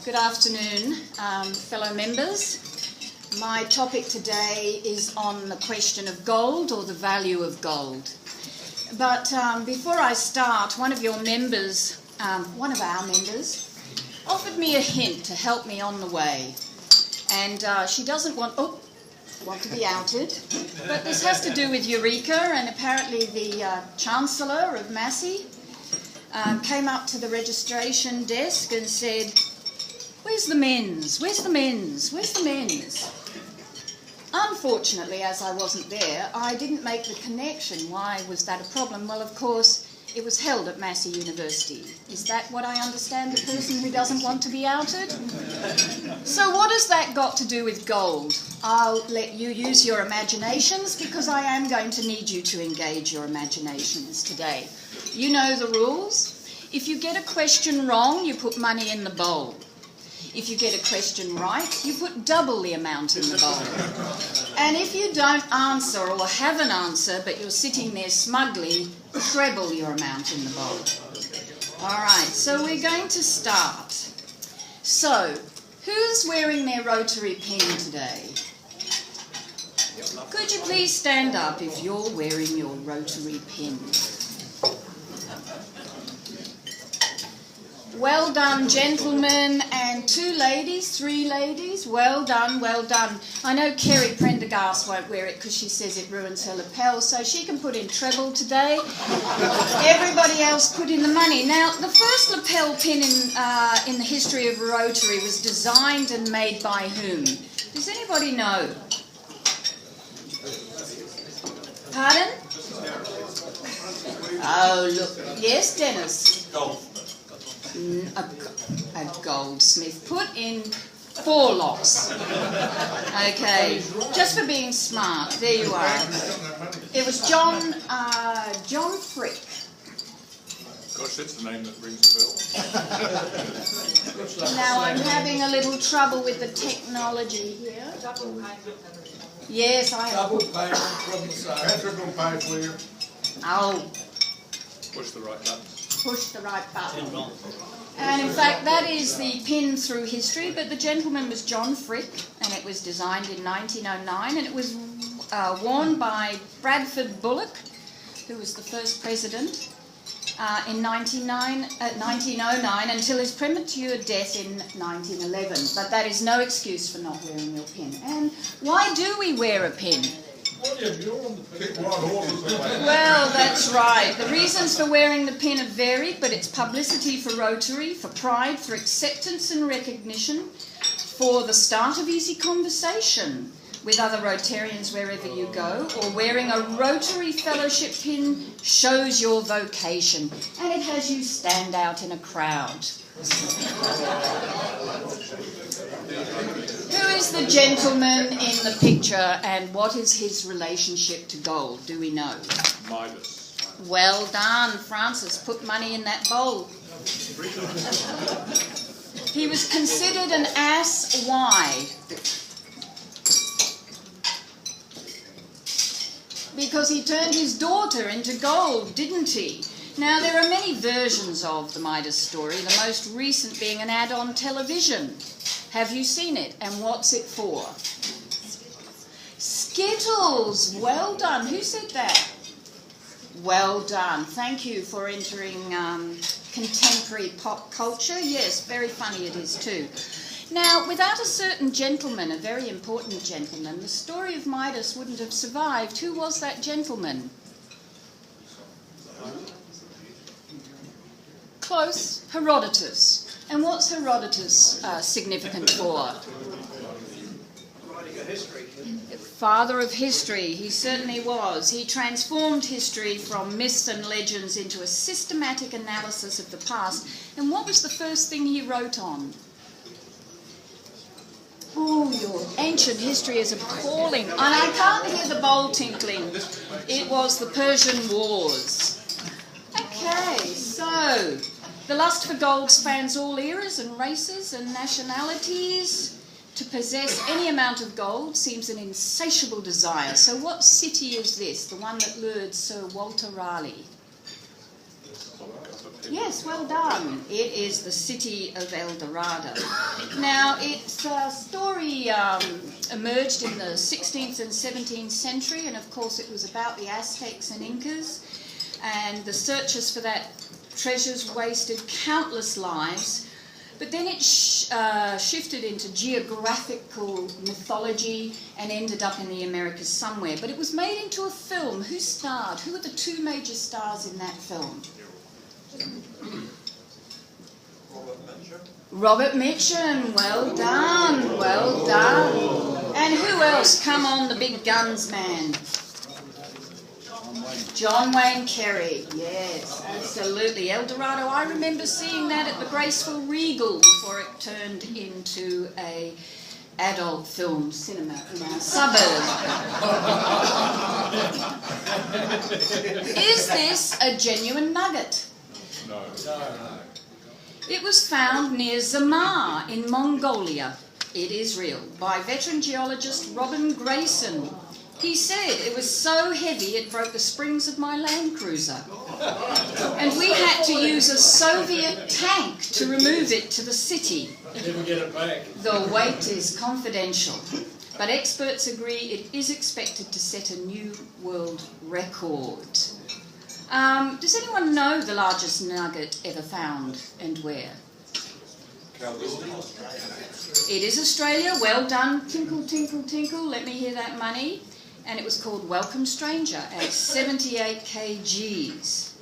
Good afternoon, fellow members. My topic today is on the question of gold or the value of gold. But before I start, one of our members, offered me a hint to help me on the way. And she doesn't want to be outed. But this has to do with Eureka, and apparently the Chancellor of Massey came up to the registration desk and said, "Where's the men's? Where's the men's? Where's the men's?" Unfortunately, as I wasn't there, I didn't make the connection. Why was that a problem? Well, of course, it was held at Massey University. Is that what I understand, the person who doesn't want to be outed? So what has that got to do with gold? I'll let you use your imaginations, because I am going to need you to engage your imaginations today. You know the rules. If you get a question wrong, you put money in the bowl. If you get a question right, you put double the amount in the bowl. And if you don't answer or have an answer, but you're sitting there smugly, treble your amount in the bowl. All right, so we're going to start. So, who's wearing their Rotary pin today? Could you please stand up if you're wearing your Rotary pin? Well done, gentlemen, and 2 ladies, 3 ladies. Well done, well done. I know Kerry Prendergast won't wear it because she says it ruins her lapel, so she can put in treble today. Everybody else put in the money. Now, the first lapel pin in the history of Rotary was designed and made by whom? Does anybody know? Pardon? Oh, look. Yes, Dennis? A goldsmith. Put in 4 locks. Okay, just for being smart. There you are. It was John Frick. Gosh, that's the name that rings a bell. Now I'm having a little trouble with the technology here. Yes, I have. Double payment from the side. Triple pay for you. Oh. Push the right button. Push the right button. And in fact, that is the pin through history, but the gentleman was John Frick, and it was designed in 1909, and it was worn by Bradford Bullock, who was the first president, in 1909 until his premature death in 1911. But that is no excuse for not wearing your pin. And why do we wear a pin? Well, that's right. The reasons for wearing the pin are varied, but it's publicity for Rotary, for pride, for acceptance and recognition, for the start of easy conversation with other Rotarians wherever you go, or wearing a Rotary Fellowship pin shows your vocation, and it has you stand out in a crowd. Who is the gentleman in the picture, and what is his relationship to gold? Do we know? Midas. Well done, Francis. Put money in that bowl. He was considered an ass. Why? Because he turned his daughter into gold, didn't he? Now, there are many versions of the Midas story, the most recent being an ad on television. Have you seen it? And what's it for? Skittles! Well done. Who said that? Well done. Thank you for entering contemporary pop culture. Yes, very funny it is too. Now, without a certain gentleman, a very important gentleman, the story of Midas wouldn't have survived. Who was that gentleman? Close. Herodotus. And what's Herodotus significant for? Writing a history. Father of history, he certainly was. He transformed history from myths and legends into a systematic analysis of the past. And what was the first thing he wrote on? Oh, your ancient history is appalling. And I can't hear the bowl tinkling. It was the Persian Wars. Okay, so the lust for gold spans all eras and races and nationalities. To possess any amount of gold seems an insatiable desire. So what city is this, the one that lured Sir Walter Raleigh? Yes, well done. It is the city of El Dorado. Now, its story emerged in the 16th and 17th century, and of course it was about the Aztecs and Incas, and the searchers for that treasures wasted countless lives. But then it shifted into geographical mythology and ended up in the Americas somewhere. But it was made into a film. Who starred? Who are the two major stars in that film? Robert Mitchum. Well done, well done. And who else? Come on, the big guns man. John Wayne Kerry, yes, absolutely. El Dorado, I remember seeing that at the Graceful Regal before it turned into a adult film cinema in our suburb. Is this a genuine nugget? No. It was found near Zamar in Mongolia. It is real, by veteran geologist Robin Grayson. He said it was so heavy it broke the springs of my Land Cruiser. And we had to use a Soviet tank to remove it to the city. Never get it back. The weight is confidential, but experts agree it is expected to set a new world record. Does anyone know the largest nugget ever found and where? It is Australia. Well done. Tinkle, tinkle, tinkle. Let me hear that money. And it was called Welcome Stranger at 78 kgs.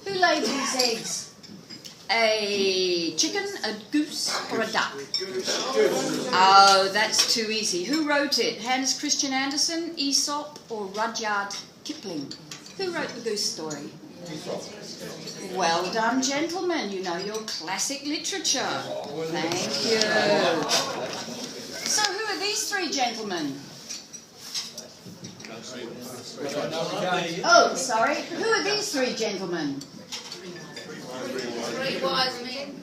Who laid these eggs? A chicken, a goose, or a duck? Oh, that's too easy. Who wrote it? Hans Christian Andersen, Aesop, or Rudyard Kipling? Who wrote the goose story? Well done, gentlemen. You know your classic literature. Thank you. So who are these three gentlemen? Oh, sorry. Who are these three gentlemen? Three wise men.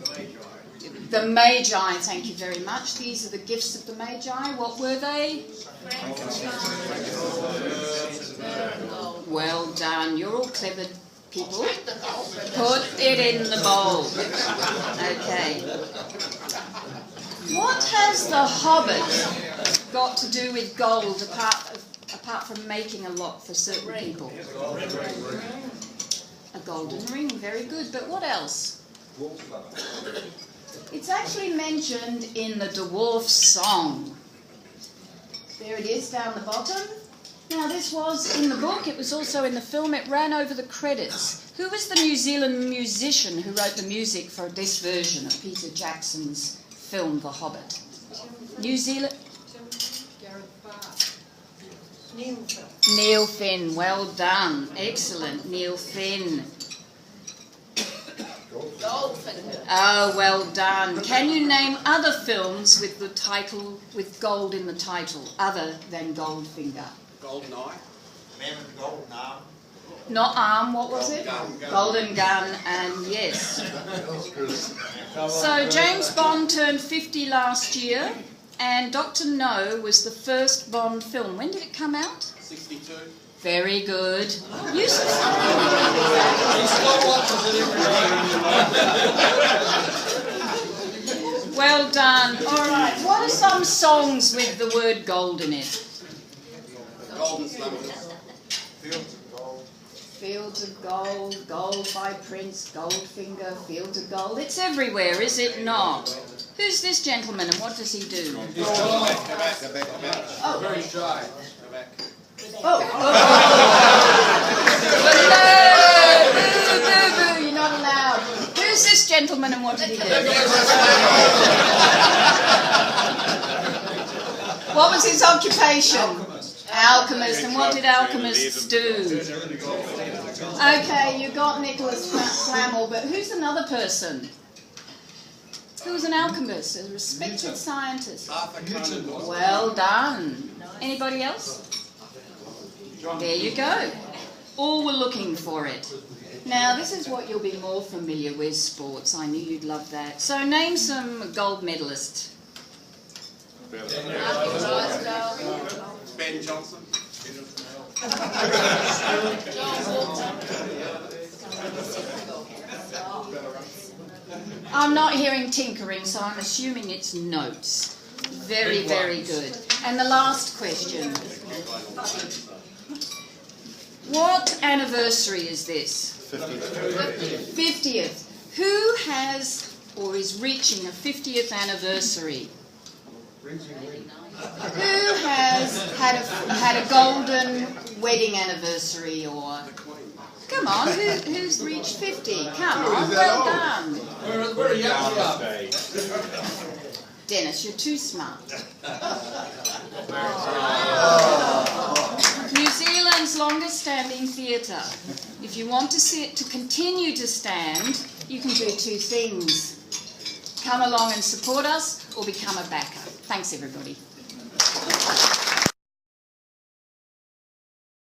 The Magi, thank you very much. These are the gifts of the Magi. What were they? Well done. You're all clever people. Put it in the bowl. Okay. What has the Hobbit got to do with gold apart from making a lot for certain people? A golden ring, very good. But what else? It's actually mentioned in the Dwarf Song. There it is down the bottom. Now this was in the book, it was also in the film, it ran over the credits. Who was the New Zealand musician who wrote the music for this version of Peter Jackson's film The Hobbit? New Zealand? Neil Finn, well done. Excellent, Neil Finn. Goldfinger. Oh, well done. Can you name other films with the title, with gold in the title, other than Goldfinger? Golden Eye. Man with the golden arm. Not Arm, what was it? Gun. Golden Gun, and yes. So James Bond turned 50 last year, and Dr. No was the first Bond film. When did it come out? 62. Very good. Well done. All right. What are some songs with the word gold in it? Golden Slumbers. Fields of Gold, Gold by Prince, Goldfinger, Fields of Gold. It's everywhere, is it not? Who's this gentleman and what does he do? Go back. Oh. Very shy. Go back. Oh. No! Boo, boo, boo, you're not allowed. Who's this gentleman and what did he do? What was his occupation? Alchemist. And what did alchemists do? Okay, you got Nicholas Flamel, but who's another person? Who was an alchemist, a respected scientist? Arthur Conan Doyle. Well done. Anybody else? There you go. All were looking for it. Now, this is what you'll be more familiar with, sports. I knew you'd love that. So name some gold medalists. Ben Johnson. I'm not hearing tinkering, so I'm assuming it's notes. Very, very good. And the last question. What anniversary is this? 50th. Who has or is reaching a 50th anniversary? Who has had a golden wedding anniversary or... Come on, who's reached 50? Come on, well done. We're a young club. Dennis, you're too smart. New Zealand's longest standing theatre. If you want to continue to stand, you can do two things. Come along and support us or become a backer. Thanks, everybody.